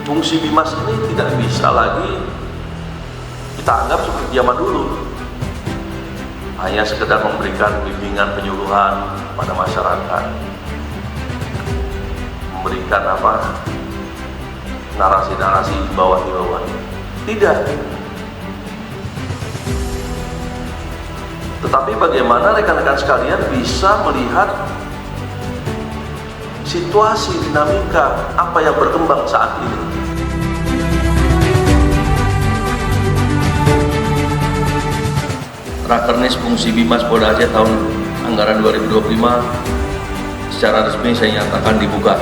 fungsi Bimas ini tidak bisa lagi kita anggap seperti zaman dulu, hanya sekedar memberikan bimbingan penyuluhan pada masyarakat, memberikan narasi-narasi himbauan-himbauan. Tidak. Tetapi bagaimana rekan-rekan sekalian bisa melihat situasi dinamika apa yang berkembang saat ini. Rakernis fungsi Bimas Polda Aceh tahun anggaran 2025 secara resmi saya nyatakan dibuka.